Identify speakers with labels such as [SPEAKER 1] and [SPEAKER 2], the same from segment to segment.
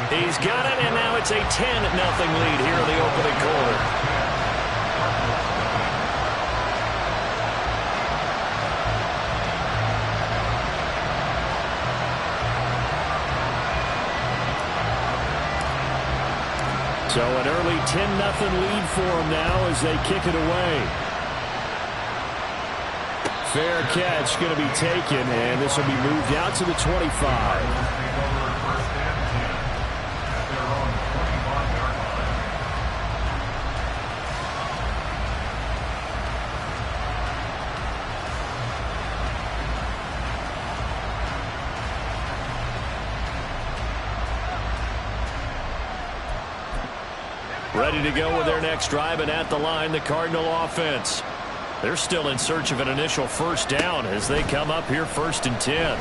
[SPEAKER 1] He's got it, and now it's a 10-0 lead here in the opening quarter. So an early 10-0 lead for them now as they kick it away. Fair catch going to be taken, and this will be moved out to the 25. Ready to go with their next drive, and at the line, the Cardinal offense. They're still in search of an initial first down as they come up here 1st and 10. A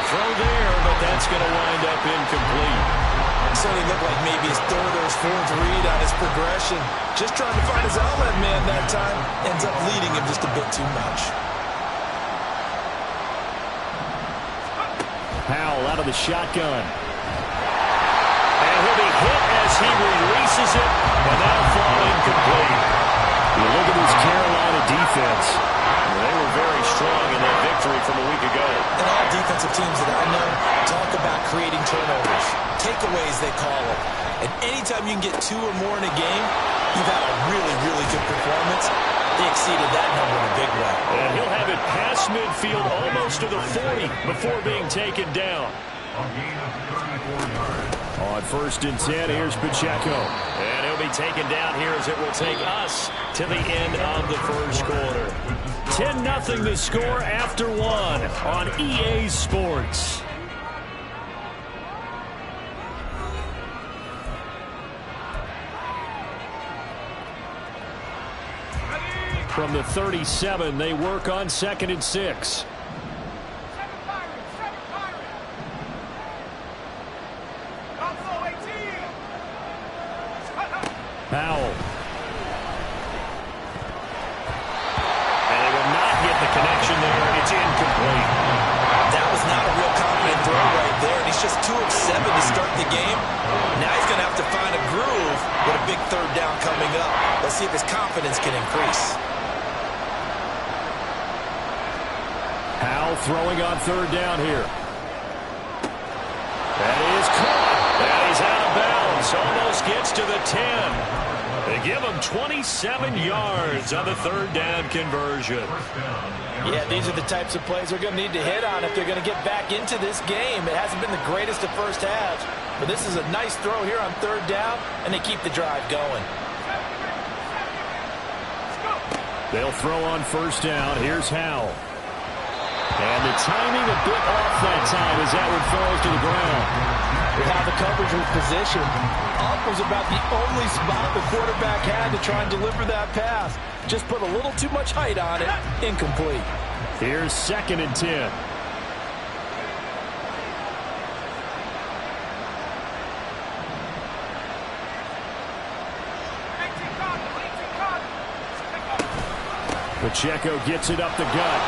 [SPEAKER 1] throw there, but that's going to wind up incomplete.
[SPEAKER 2] It certainly looked like maybe his third or his fourth read on his progression. Just trying to find his outlet man that time. Ends up leading him just a bit too much.
[SPEAKER 1] Powell out of the shotgun. And he'll be hit as he releases it, and that'll fall incomplete. You look at this Carolina defense. They were very strong in that victory from a week ago.
[SPEAKER 2] And all defensive teams that I know talk about creating turnovers. Takeaways, they call them. And anytime you can get 2 or more in a game, you've had a really, really good performance. They exceeded that number in a big way.
[SPEAKER 1] And he'll have it past midfield almost to the 40 before being taken down. On 1st and 10, here's Pacheco. And he'll be taken down here as it will take us to the end of the first quarter. 10-0 the score after 1 on EA Sports. From the 37, they work on 2nd and 6. Powell. And they will not get the connection there. It's incomplete.
[SPEAKER 2] That was not a real confident throw right there, and he's just 2 of 7 to start the game. Now he's going to have to find a groove with a big 3rd down coming up. Let's see if his confidence can increase.
[SPEAKER 1] Powell throwing on 3rd down here. That is caught. And he's out of bounds. Almost gets to the 10. They give him 27 yards on the 3rd down conversion.
[SPEAKER 3] Yeah, these are the types of plays they're going to need to hit on if they're going to get back into this game. It hasn't been the greatest of first halves, but this is a nice throw here on 3rd down, and they keep the drive going.
[SPEAKER 1] They'll throw on 1st down. Here's Howell. And the timing a bit off that time as that one falls to the ground.
[SPEAKER 3] With how the coverage was positioned, up was about the only spot the quarterback had to try and deliver that pass. Just put a little too much height on it. Incomplete.
[SPEAKER 1] Here's 2nd and 10. Pacheco gets it up the gut.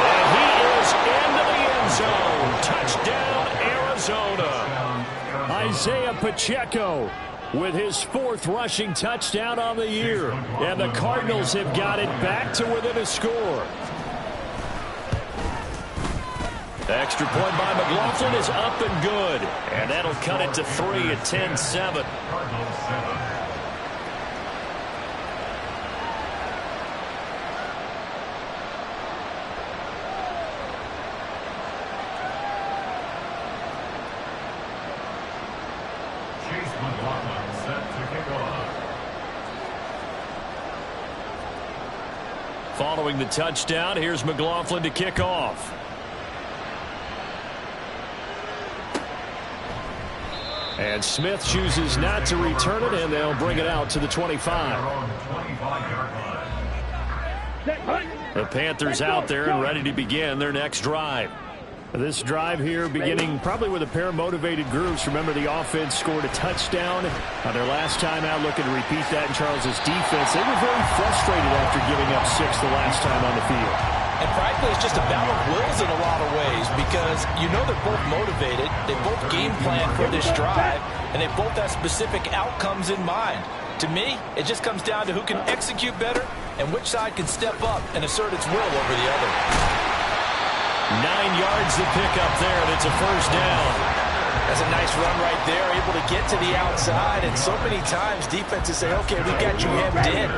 [SPEAKER 1] And he is into the end zone. Touchdown, Arizona. Isaiah Pacheco with his 4th rushing touchdown on the year. And the Cardinals have got it back to within a score. The extra point by McLaughlin is up and good. And that'll cut it to 3 at 10-7. Following the touchdown, here's McLaughlin to kick off. And Smith chooses not to return it, and they'll bring it out to the 25. The Panthers out there and ready to begin their next drive. This drive here beginning probably with a pair of motivated groups. Remember, the offense scored a touchdown on their last time out, looking to repeat that in Charles's defense. They were very frustrated after giving up 6 the last time on the field.
[SPEAKER 3] And frankly, it's just a battle of wills in a lot of ways because you know they're both motivated, they both game plan for this drive, and they both have specific outcomes in mind. To me, it just comes down to who can execute better and which side can step up and assert its will over the other.
[SPEAKER 1] 9 yards to pick up there, and it's a first down.
[SPEAKER 3] That's a nice run right there, able to get to the outside, and so many times defenses say, okay, we got you hemmed in.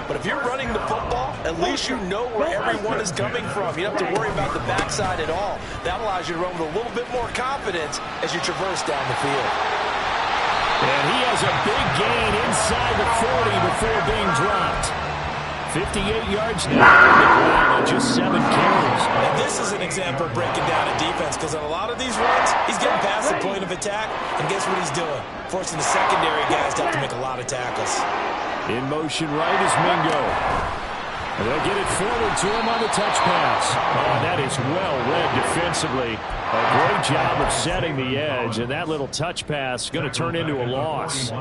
[SPEAKER 3] But if you're running the football, at least you know where everyone is coming from. You don't have to worry about the backside at all. That allows you to run with a little bit more confidence as you traverse down the field.
[SPEAKER 1] And he has a big gain inside the 40 before being dropped. 58 yards now on just 7 carries.
[SPEAKER 3] And this is an example of breaking down a defense because on a lot of these runs, he's getting past the point of attack, and guess what he's doing? Forcing the secondary guys to have to make a lot of tackles.
[SPEAKER 1] In motion right is Mingo. And they'll get it forward to him on the touch pass. Oh, that is well read defensively. A great job of setting the edge, and that little touch pass is going to turn into a loss.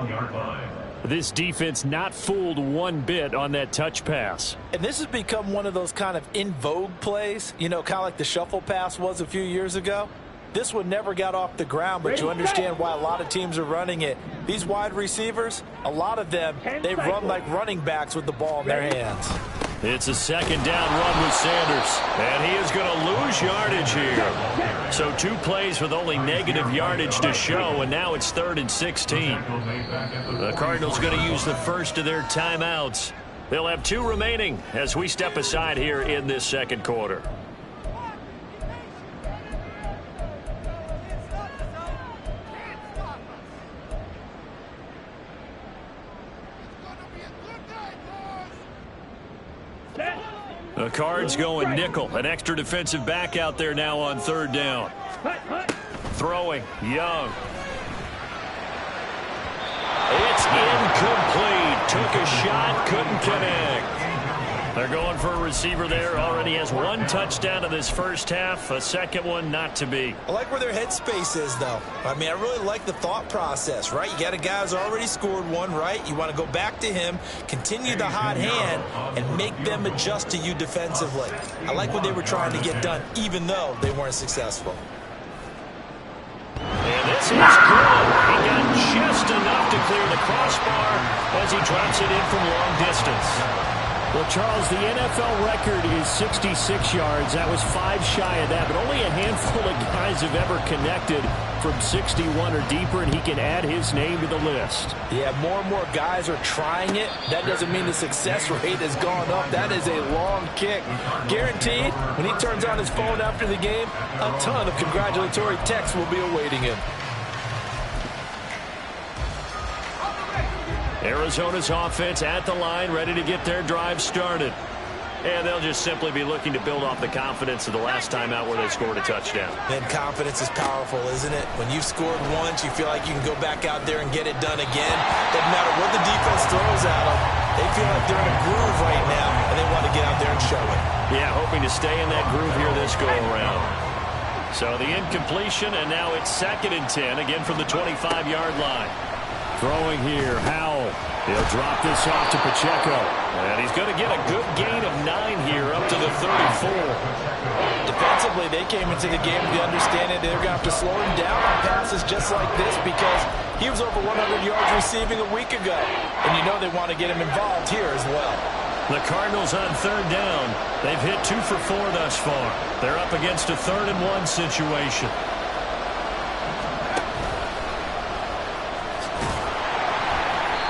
[SPEAKER 1] This defense not fooled one bit on that touch pass.
[SPEAKER 3] And this has become one of those kind of in vogue plays, you know, kind of like the shuffle pass was a few years ago. This one never got off the ground, but you understand why a lot of teams are running it. These wide receivers, a lot of them, they run like running backs with the ball in their hands.
[SPEAKER 1] It's a second down run with Sanders, and he is going to lose yardage here. So 2 plays with only negative yardage to show, and now it's 3rd and 16. The Cardinals going to use the first of their timeouts. They'll have 2 remaining as we step aside here in this second quarter. The Cards going nickel. An extra defensive back out there now on 3rd down. Throwing, Young. It's incomplete. Took a shot, couldn't connect. They're going for a receiver there. Already has 1 touchdown in this first half. A second one not to be.
[SPEAKER 3] I like where their headspace is, though. I mean, I really like the thought process, right? You got a guy who's already scored 1, right? You want to go back to him, continue the hot hand, and make them adjust to you defensively. I like what they were trying to get done, even though they weren't successful.
[SPEAKER 1] And this is good. He got just enough to clear the crossbar as he drops it in from long distance. Well, Charles, the NFL record is 66 yards. That was 5 shy of that, but only a handful of guys have ever connected from 61 or deeper, and he can add his name to the list.
[SPEAKER 3] Yeah, more and more guys are trying it. That doesn't mean the success rate has gone up. That is a long kick. Guaranteed, when he turns on his phone after the game, a ton of congratulatory texts will be awaiting him.
[SPEAKER 1] Arizona's offense at the line, ready to get their drive started. And they'll just simply be looking to build off the confidence of the last time out where they scored a touchdown.
[SPEAKER 3] And confidence is powerful, isn't it? When you've scored once, you feel like you can go back out there and get it done again. Doesn't matter what the defense throws at them. They feel like they're in a groove right now, and they want to get out there and show it.
[SPEAKER 1] Yeah, hoping to stay in that groove here this go-around. So the incompletion, and now it's 2nd and 10, again from the 25-yard line. Throwing here, Howell. He'll drop this off to Pacheco. And he's going to get a good gain of 9 here up to the 34.
[SPEAKER 3] Defensively, they came into the game with the understanding they're going to have to slow him down on passes just like this because he was over 100 yards receiving a week ago. And you know they want to get him involved here as well.
[SPEAKER 1] The Cardinals on 3rd down. They've hit 2 for 4 thus far. They're up against a 3rd and 1 situation.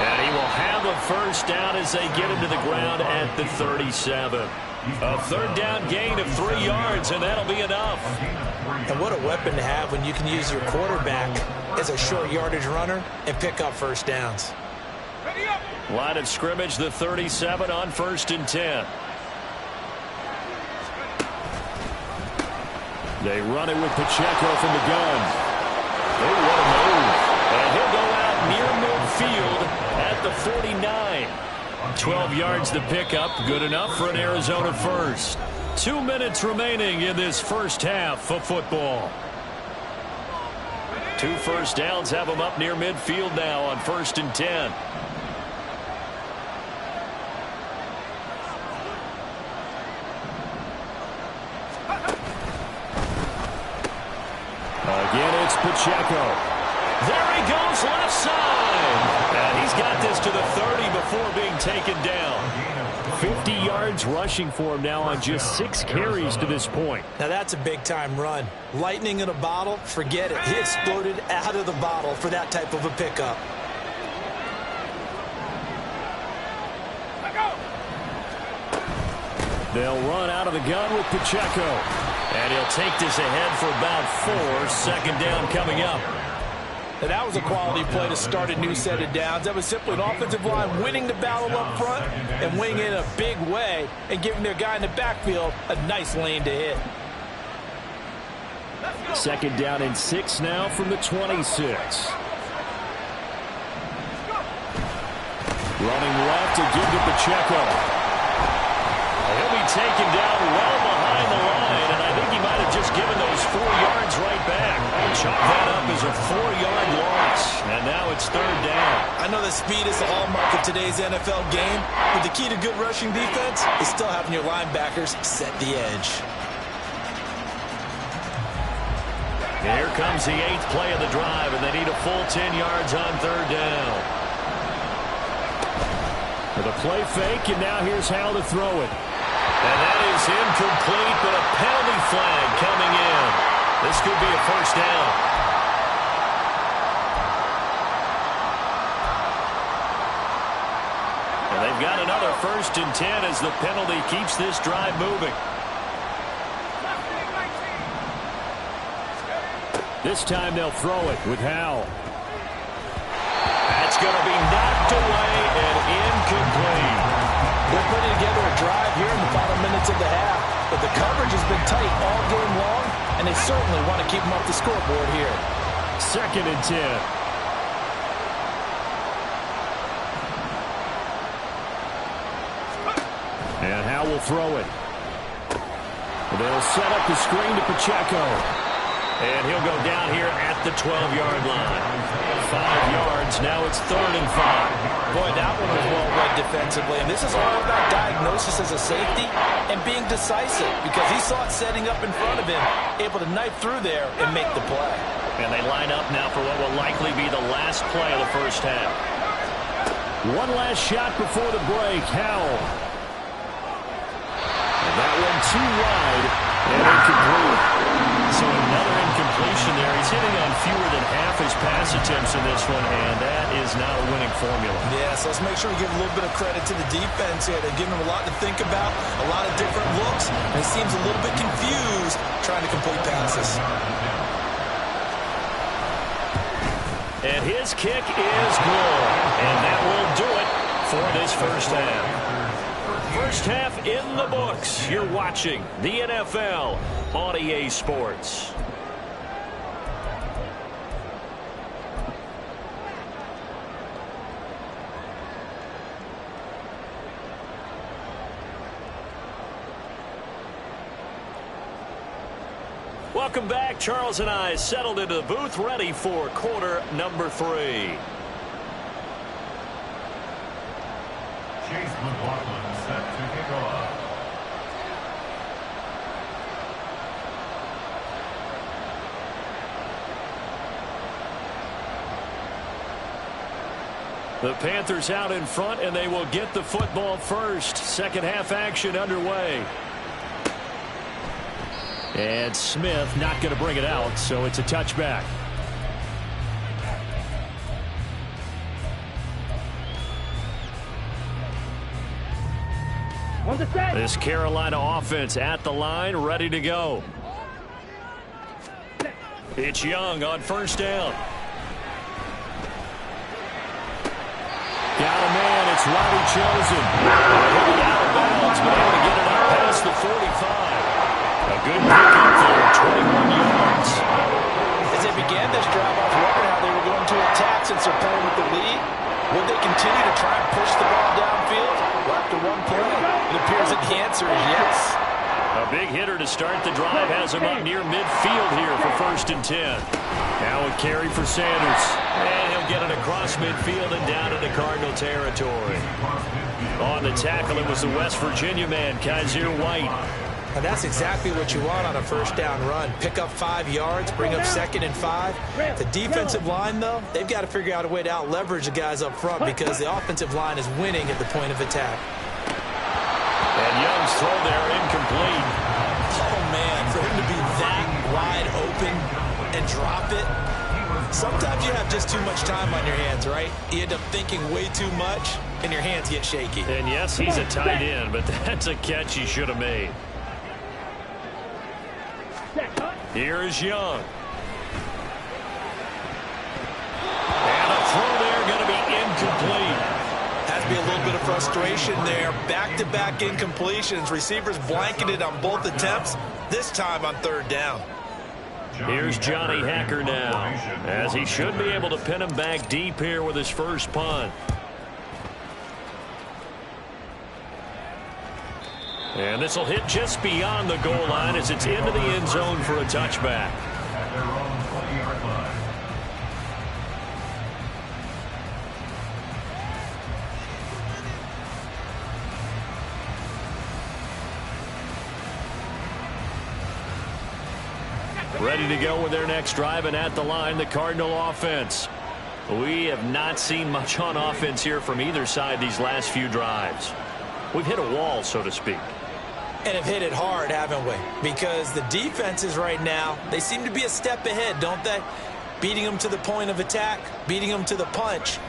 [SPEAKER 1] And he will have a first down as they get him to the ground at the 37. A 3rd down gain of 3 yards, and that'll be enough.
[SPEAKER 3] And what a weapon to have when you can use your quarterback as a short yardage runner and pick up first downs.
[SPEAKER 1] Line of scrimmage, the 37 on 1st and 10. They run it with Pacheco from the gun. Oh, what a move. And he'll go out near midfield at the 49. 12 yards to pick up. Good enough for an Arizona first. 2 minutes remaining in this first half of football. 2 first downs have them up near midfield now on 1st and 10. It's Pacheco. There he goes, left side. And he's got this to the 30 before being taken down. 50 yards rushing for him now on just 6 carries to this point.
[SPEAKER 2] Now that's a big-time run. Lightning in a bottle, forget it. He exploded out of the bottle for that type of a pickup.
[SPEAKER 1] They'll run out of the gun with Pacheco. And he'll take this ahead for about 4. Second down coming up.
[SPEAKER 3] And that was a quality play to start a new set of downs. That was simply an offensive line winning the battle up front and winning it in a big way and giving their guy in the backfield a nice lane to hit.
[SPEAKER 1] Second down and 6 now from the 26. Running left to give to Pacheco. He'll be taken down well behind the line, and I think he might have just given those 4 yards right back. Chalk that up as a 4-yard loss, and now it's third down.
[SPEAKER 2] I know that speed is the hallmark of today's NFL game, but the key to good rushing defense is still having your linebackers set the edge.
[SPEAKER 1] Here comes the 8th play of the drive, and they need a full 10 yards on third down. For the play fake, and now here's how to throw it. And that is incomplete, but a penalty flag coming in. This could be a first down. And they've got another 1st and 10 as the penalty keeps this drive moving. This time they'll throw it with Howell. That's going to be knocked away and incomplete.
[SPEAKER 3] They're putting together a drive here in the final minutes of the half, but the coverage has been tight all game long, and they certainly want to keep them off the scoreboard here.
[SPEAKER 1] 2nd and 10. And Howell will throw it. They'll set up the screen to Pacheco. And he'll go down here at the 12-yard line. 5 yards, now it's 3rd and 5.
[SPEAKER 3] Boy, that one was well read defensively, and this is all about diagnosis as a safety and being decisive because he saw it setting up in front of him, able to knife through there and make the play.
[SPEAKER 1] And they line up now for what will likely be the last play of the first half. One last shot before the break, Howell. And that one too wide and incomplete. So another incompletion there. He's hitting on fewer than half his pass attempts in this one, and that is not a winning formula.
[SPEAKER 2] Yeah, so let's make sure we give a little bit of credit to the defense here. They're giving him a lot to think about, a lot of different looks, and he seems a little bit confused trying to complete passes.
[SPEAKER 1] And his kick is good, and that will do it for this first half. First half in the books. You're watching the NFL on EA Sports. Welcome back. Charles and I settled into the booth ready for quarter number 3.
[SPEAKER 4] Set to kick off.
[SPEAKER 1] The Panthers out in front, and they will get the football first. Second half action underway. And Smith not going to bring it out, so it's a touchback. This Carolina offense at the line, ready to go. It's Young on first down. Got a man, it's Robbie Chosen. Out of bounds, but able to get it out past the 45. A good pickup there, 21 yards.
[SPEAKER 3] As they began this drive, I was wondering how they were going to attack since they're playing with the lead. Would they continue to try and push the ball downfield? Well, after one play, it appears that the answer is yes.
[SPEAKER 1] A big hitter to start the drive has him up near midfield here for 1st and 10. Now a carry for Sanders. And he'll get it across midfield and down into Cardinal territory. On the tackle, it was the West Virginia man, Kaiser White.
[SPEAKER 2] And that's exactly what you want on a first down run. Pick up 5 yards, bring up 2nd and 5. The defensive line, though, they've got to figure out a way to out-leverage the guys up front because the offensive line is winning at the point of attack.
[SPEAKER 1] And Young's throw there incomplete.
[SPEAKER 2] Oh, man, for him to be that wide open and drop it. Sometimes you have just too much time on your hands, right? You end up thinking way too much, and your hands get shaky.
[SPEAKER 1] And yes, he's a tight end, but that's a catch he should have made. Here is Young. And a throw there going to be incomplete.
[SPEAKER 3] Has to be a little bit of frustration there. Back-to-back incompletions. Receivers blanketed on both attempts, this time on 3rd down.
[SPEAKER 1] Here's Johnny Hacker now, as he should be able to pin him back deep here with his first punt. And this will hit just beyond the goal line as it's into the end zone for a touchback.
[SPEAKER 4] At their own 20-yard line.
[SPEAKER 1] Ready to go with their next drive, and at the line, the Cardinal offense. We have not seen much on offense here from either side these last few drives. We've hit a wall, so to speak.
[SPEAKER 2] And have hit it hard, haven't we? Because the defenses right now, they seem to be a step ahead, don't they? Beating them to the point of attack, beating them to the punch.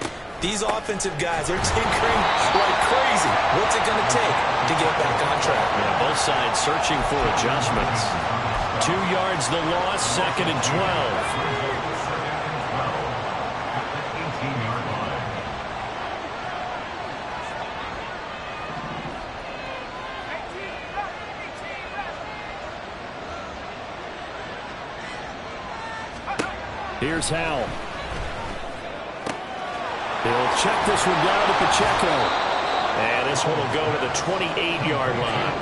[SPEAKER 2] These offensive guys, they're tinkering like crazy. What's it going to take to get back on track?
[SPEAKER 1] Yeah, both sides searching for adjustments. 2 yards the loss, 2nd and 12. Here's Howell. He'll check this one down to Pacheco. And this one will go to the 28-yard line.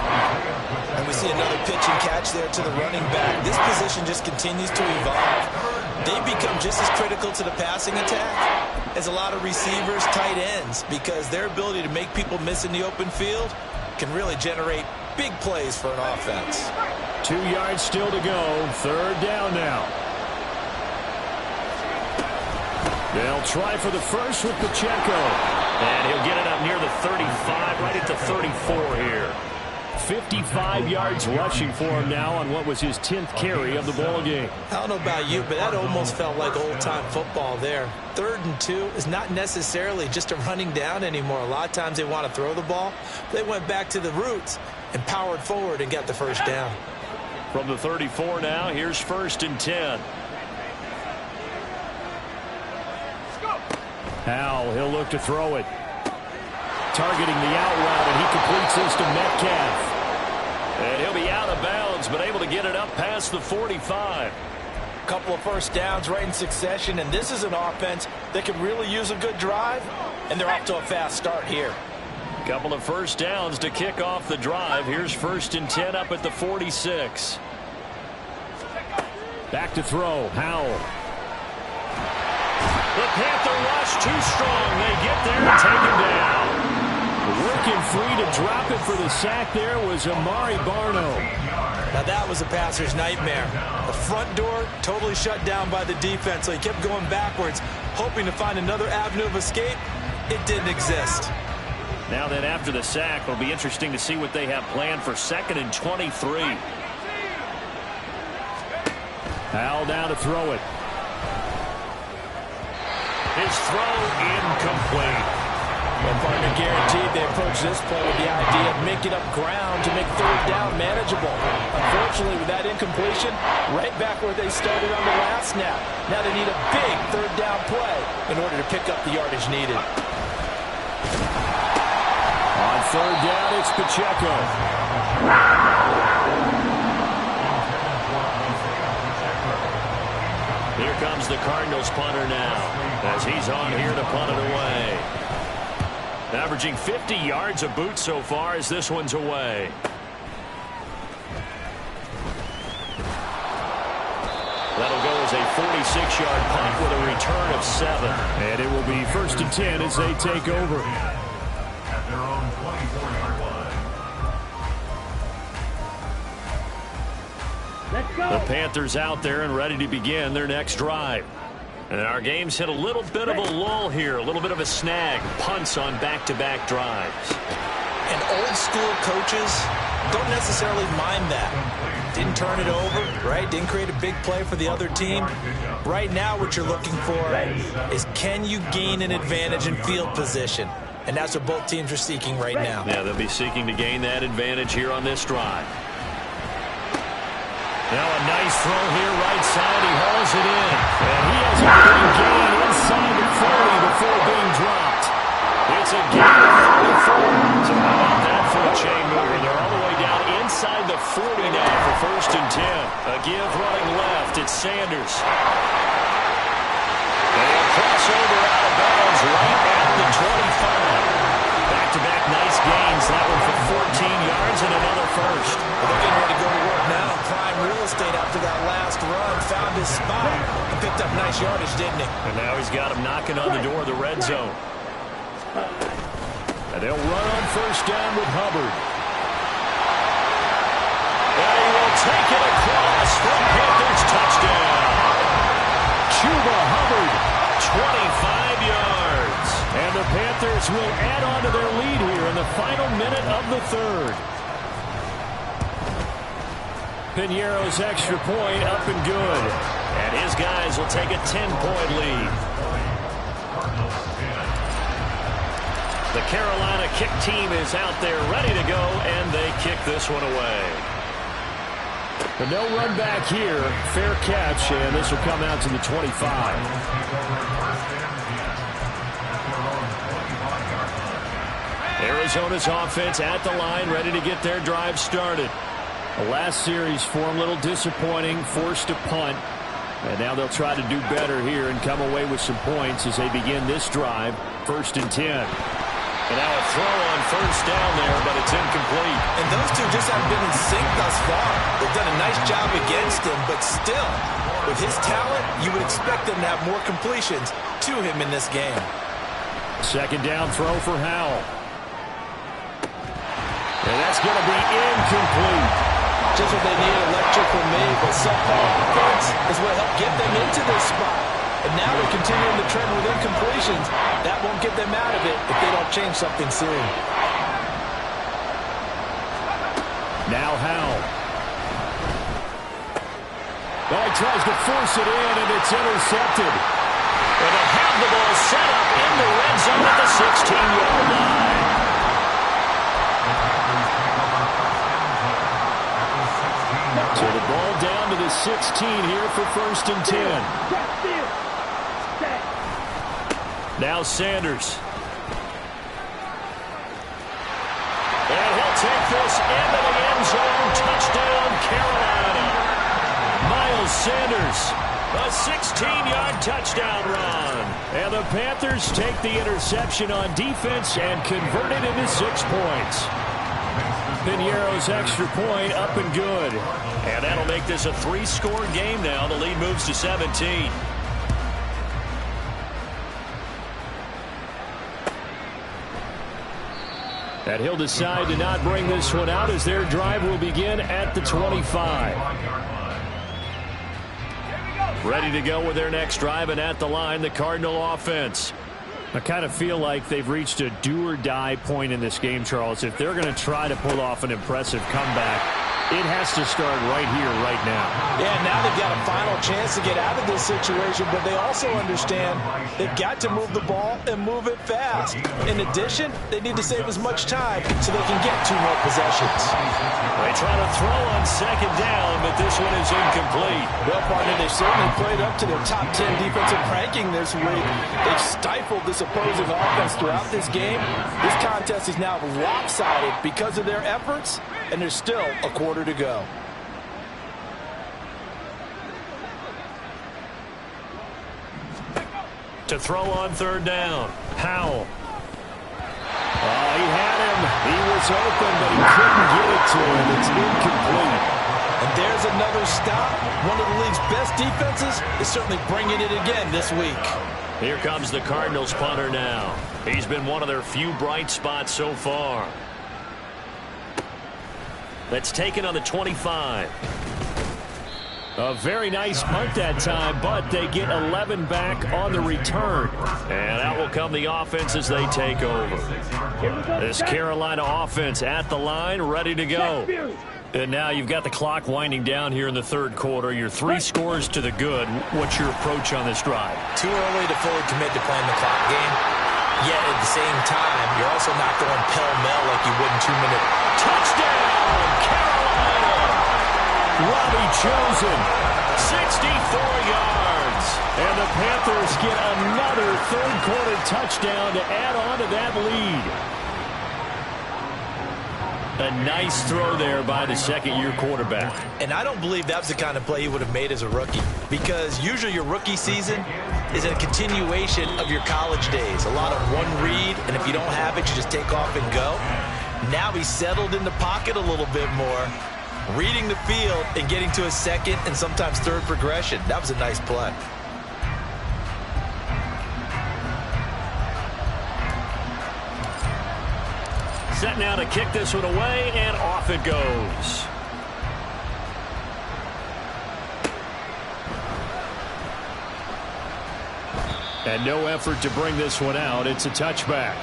[SPEAKER 2] And we see another pitch and catch there to the running back. This position just continues to evolve. They become just as critical to the passing attack as a lot of receivers, tight ends, because their ability to make people miss in the open field can really generate big plays for an offense.
[SPEAKER 1] 2 yards still to go. 3rd down now. They'll try for the first with Pacheco. And he'll get it up near the 35, right at the 34 here. 55 yards rushing for him now on what was his 10th carry of the ball game.
[SPEAKER 2] I don't know about you, but that almost felt like old-time football there. 3rd and 2 is not necessarily just a running down anymore. A lot of times they want to throw the ball. They went back to the roots and powered forward and got the first down.
[SPEAKER 1] From the 34 now, here's 1st and 10. Howell, he'll look to throw it. Targeting the out route, and he completes this to Metcalf. And he'll be out of bounds, but able to get it up past the 45.
[SPEAKER 3] Couple of first downs right in succession, and this is an offense that can really use a good drive, and they're off to a fast start here.
[SPEAKER 1] Couple of first downs to kick off the drive. Here's 1st and 10 up at the 46. Back to throw, Howell. The Panther rush too strong. They get there and take him down. Working free to drop it for the sack there was Amari Barno.
[SPEAKER 2] Now that was a passer's nightmare. The front door totally shut down by the defense, so he kept going backwards, hoping to find another avenue of escape. It didn't exist.
[SPEAKER 1] Now then, after the sack, it'll be interesting to see what they have planned for 2nd and 23. Howell down to throw it. His throw incomplete.
[SPEAKER 3] Well, partner, guaranteed they approach this play with the idea of making up ground to make 3rd down manageable. Unfortunately, with that incompletion, right back where they started on the last snap. Now they need a big 3rd down play in order to pick up the yardage needed.
[SPEAKER 1] On 3rd down, it's Pacheco. Here comes the Cardinals punter now, as he's on here to punt it away. Averaging 50 yards a boot so far as this one's away. That'll go as a 46-yard punt with a return of 7. And it will be 1st and 10 as they take over.
[SPEAKER 4] At their own 24-yard line.
[SPEAKER 1] The Panthers out there and ready to begin their next drive. And our game's hit a little bit of a lull here, a little bit of a snag. Punts on back-to-back drives.
[SPEAKER 2] And old school coaches don't necessarily mind that. Didn't turn it over, right? Didn't create a big play for the other team. Right now what you're looking for is, can you gain an advantage in field position? And that's what both teams are seeking right now.
[SPEAKER 1] Yeah, they'll be seeking to gain that advantage here on this drive. Now a nice throw here, right side. He hauls it in. And he has a big gain inside the 40 before being dropped. It's a gain of 34. So how about that for a chain mover? They're all the way down inside the 40 now for 1st and 10. A give running left. It's Sanders. And he'll cross over out of bounds right at the 25. Back-to-back nice gains. That one for 14 yards and another first.
[SPEAKER 2] Well, they're getting ready to go to work now. Prime real estate after that last run. Found his spot and picked up nice yardage, didn't he?
[SPEAKER 1] And now he's got him knocking on the door of the red zone. And they'll run on 1st down with Hubbard. And he will take it across for a Panthers touchdown. Chuba Hubbard, 25 yards. And the Panthers will add on to their lead here in the final minute of the 3rd. Piñeiro's extra point up and good. And his guys will take a 10-point lead. The Carolina kick team is out there ready to go, and they kick this one away. But no run back here. Fair catch, and this will come out to the 25. Arizona's offense at the line, ready to get their drive started. The last series for them, a little disappointing, forced to punt. And now they'll try to do better here and come away with some points as they begin this drive, 1st and 10. And now a throw on 1st down there, but it's incomplete.
[SPEAKER 2] And those two just haven't been in sync thus far. They've done a nice job against him, but still, with his talent, you would expect them to have more completions to him in this game.
[SPEAKER 1] 2nd down throw for Howell. And that's going to be incomplete.
[SPEAKER 2] Just what they need, electric from me, but subpar offense is what helped get them into this spot. And now they're continuing the trend with incompletions. That won't get them out of it if they don't change something soon.
[SPEAKER 1] Now Howell. Oh, he tries to force it in, and it's intercepted. And they have the ball set up in the red zone at the 16-yard line. So the ball down to the 16 here for 1st and 10. Now Sanders. And he'll take this into the end zone. Touchdown, Carolina. Miles Sanders, a 16-yard touchdown run. And the Panthers take the interception on defense and convert it into 6 points. Piñeiro's extra point up and good. And that'll make this a 3-score game now. The lead moves to 17. And he'll decide to not bring this one out as their drive will begin at the 25. Ready to go with their next drive, and at the line, the Cardinal offense. I kind of feel like they've reached a do-or-die point in this game, Charles. If they're going to try to pull off an impressive comeback, it has to start right here, right now.
[SPEAKER 2] Yeah, now they've got a final chance to get out of this situation, but they also understand they've got to move the ball and move it fast. In addition, they need to save as much time so they can get 2 more possessions.
[SPEAKER 1] They try to throw on 2nd down, but this one is incomplete.
[SPEAKER 2] Well, partner, they certainly played up to their top 10 defensive ranking this week. They've stifled this opposing offense throughout this game. This contest is now lopsided because of their efforts, and there's still a quarter to go.
[SPEAKER 1] To throw on 3rd down, Howell. He had him. He was open, but he couldn't get it to him. It's incomplete.
[SPEAKER 2] And there's another stop. One of the league's best defenses is certainly bringing it again this week.
[SPEAKER 1] Here comes the Cardinals punter now. He's been one of their few bright spots so far. That's taken on the 25. A very nice punt that time, but they get 11 back on the return. And out will come the offense as they take over. This Carolina offense at the line, ready to go. And now you've got the clock winding down here in the third quarter. You're 3 scores to the good. What's your approach on this drive?
[SPEAKER 2] Too early to fully commit to playing the clock game. Yet at the same time, you're also not going pell-mell like you would in 2 minutes.
[SPEAKER 1] Touchdown, Carolina! Robbie Chosen, 64 yards. And the Panthers get another third-quarter touchdown to add on to that lead. A nice throw there by the second-year quarterback.
[SPEAKER 2] And I don't believe that was the kind of play he would have made as a rookie, because usually your rookie season is a continuation of your college days. A lot of one read, and if you don't have it, you just take off and go. Now he's settled in the pocket a little bit more, reading the field and getting to a second and sometimes third progression. That was a nice play.
[SPEAKER 1] Set now to kick this one away, and off it goes. And no effort to bring this one out. It's a touchback.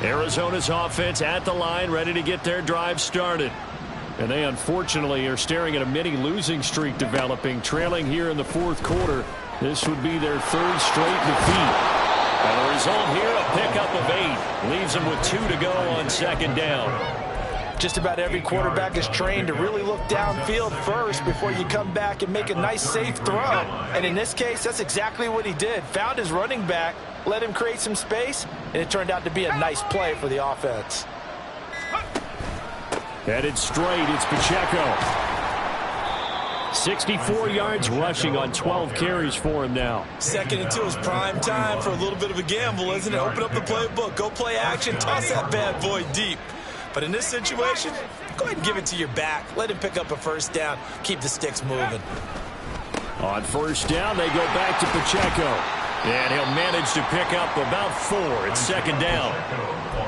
[SPEAKER 1] Arizona's offense at the line, ready to get their drive started. And they unfortunately are staring at a mini losing streak developing, trailing here in the fourth quarter. This would be their third straight defeat. And the result here, a pickup of 8. Leaves them with 2 to go on second down.
[SPEAKER 3] Just about every quarterback is trained to really look downfield first before you come back and make a nice, safe throw. And in this case, that's exactly what he did. Found his running back, let him create some space, and it turned out to be a nice play for the offense.
[SPEAKER 1] Headed straight, it's Pacheco. 64 yards rushing on 12 carries for him now.
[SPEAKER 2] Second and 2 is prime time for a little bit of a gamble, isn't it? Open up the playbook, go play action, toss that bad boy deep. But in this situation, go ahead and give it to your back. Let him pick up a first down. Keep the sticks moving.
[SPEAKER 1] On first down, they go back to Pacheco. And he'll manage to pick up about 4. It's second down.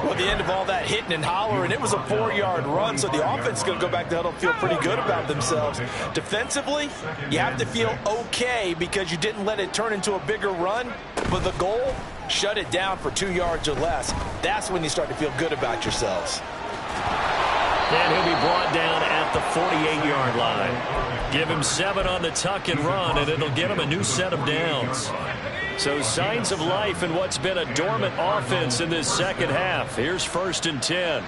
[SPEAKER 3] Well, at the end of all that hitting and hollering, it was a 4-yard run, so the offense is going to go back to huddle, feel pretty good about themselves. Defensively, you have to feel okay because you didn't let it turn into a bigger run, but the goal, shut it down for 2 yards or less. That's when you start to feel good about yourselves.
[SPEAKER 1] And he'll be brought down at the 48-yard line. Give him 7 on the tuck and run, and it'll get him a new set of downs. So signs of life in what's been a dormant offense in this second half. Here's first and 10.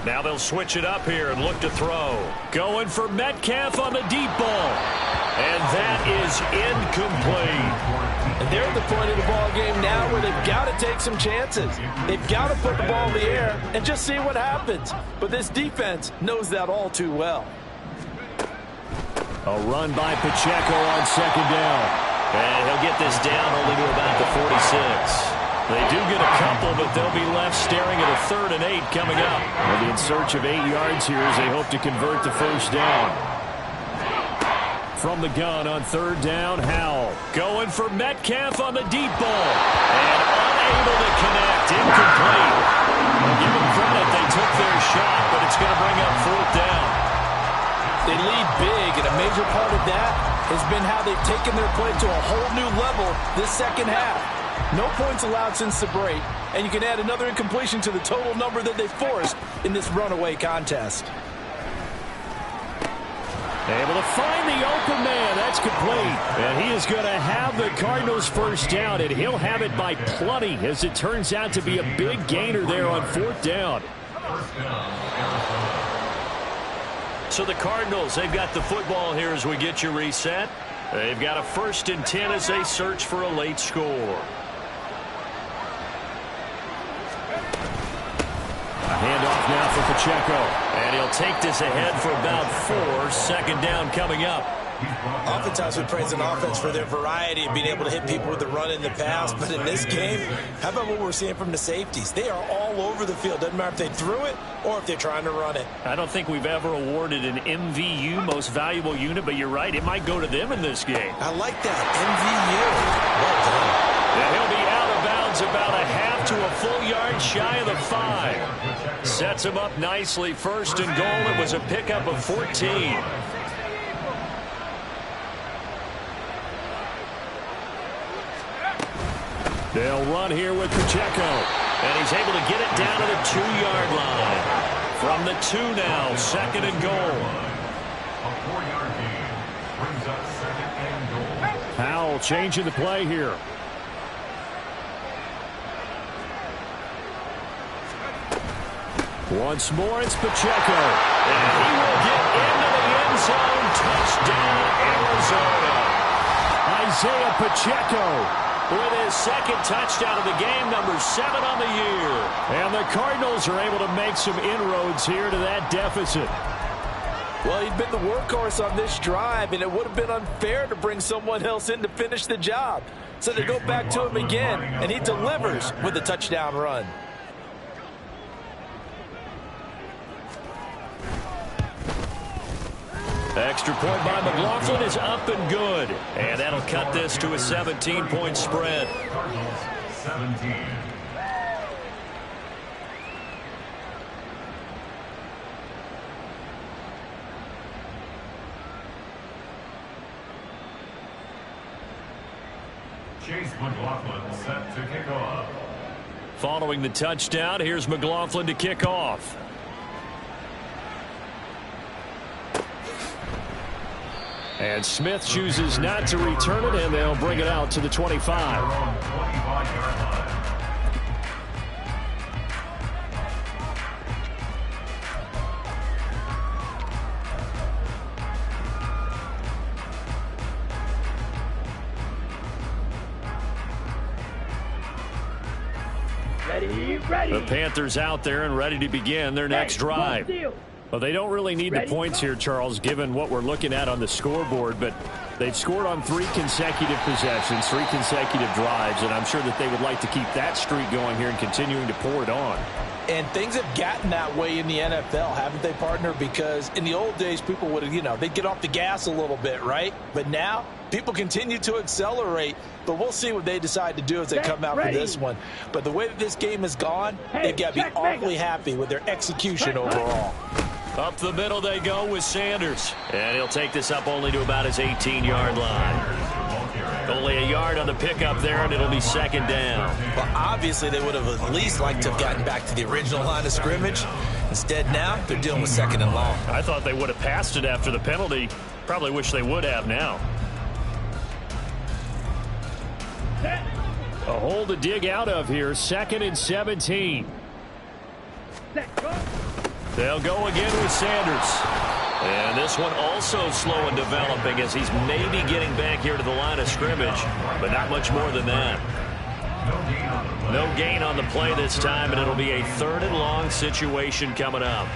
[SPEAKER 1] Now they'll switch it up here and look to throw. Going for Metcalf on the deep ball. And that is incomplete.
[SPEAKER 3] And they're at the point of the ball game now where they've got to take some chances. They've got to put the ball in the air and just see what happens. But this defense knows that all too well.
[SPEAKER 1] A run by Pacheco on second down. And he'll get this down only to about the 46. They do get a couple, but they'll be left staring at a 3rd and 8 coming up. They'll be in search of 8 yards here as they hope to convert the first down. From the gun on 3rd down, Howell. Going for Metcalf on the deep ball. And unable to connect. Incomplete. Well, give them credit. They took their shot, but it's going to bring up 4th down.
[SPEAKER 3] They lead big, and a major part of that has been how they've taken their play to a whole new level this second half. No points allowed since the break, and you can add another incompletion to the total number that they forced in this runaway contest.
[SPEAKER 1] Able to find the open man. That's complete. And he is going to have the Cardinals first down, and he'll have it by plenty as it turns out to be a big gainer there on 4th down. So the Cardinals, they've got the football here as we get you reset. They've got a 1st and 10 as they search for a late score. A handoff now for Pacheco. And he'll take this ahead for about 4. Second down coming up.
[SPEAKER 2] Oftentimes we praise an offense for their variety of being able to hit people with the run in the pass, but in this game, how about what we're seeing from the safeties? They are all over the field. Doesn't matter if they threw it or if they're trying to run it. I don't think we've ever awarded an MVU, most valuable unit, but you're right, it might go to them in this game. I like that, MVU. Well done.
[SPEAKER 1] And he'll be out of bounds about a half to a full yard shy of the 5. Sets him up nicely. First and goal. It was a pickup of 14. They'll run here with Pacheco. And he's able to get it down to the 2-yard line. From the 2 now, 2nd and goal.
[SPEAKER 4] A 4-yard gain brings up 2nd and goal.
[SPEAKER 1] Powell changing the play here. Once more, it's Pacheco. And he will get into the end zone. Touchdown, Arizona. Isaiah Pacheco with his 2nd touchdown of the game, number 7 on the year. And the Cardinals are able to make some inroads here to that deficit.
[SPEAKER 3] Well, he'd been the workhorse on this drive, and it would have been unfair to bring someone else in to finish the job. So they go back to him again, and he delivers with a touchdown run.
[SPEAKER 1] Extra point by McLaughlin is up and good. And that'll cut this to a 17-point spread.
[SPEAKER 4] Cardinals 17. Chase McLaughlin set to kick off.
[SPEAKER 1] Following the touchdown, here's McLaughlin to kick off. And Smith chooses not to return it, and they'll bring it out to the 25.
[SPEAKER 5] Ready.
[SPEAKER 1] The Panthers out there and ready to begin their next drive. Well, they don't really need the points here, Charles, given what we're looking at on the scoreboard, but they've scored on 3 consecutive possessions, 3 consecutive drives, and I'm sure that they would like to keep that streak going here and continuing to pour it on.
[SPEAKER 3] And things have gotten that way in the NFL, haven't they, partner? Because in the old days, people would have, they'd get off the gas a little bit, right? But now, people continue to accelerate, but we'll see what they decide to do as they come out for this one. But the way that this game has gone, they've got to be awfully happy with their execution overall.
[SPEAKER 1] Up the middle they go with Sanders. And he'll take this up only to about his 18-yard line. Only a yard on the pickup there, and it'll be 2nd down.
[SPEAKER 2] Well, obviously, they would have at least liked to have gotten back to the original line of scrimmage. Instead, now, they're dealing with 2nd and long.
[SPEAKER 1] I thought they would have passed it after the penalty. Probably wish they would have now. A hole to dig out of here. 2nd and 17. They'll go again with Sanders. And this one also slow in developing as he's maybe getting back here to the line of scrimmage, but not much more than that. No gain on the play this time, and it'll be a 3rd and long situation coming up.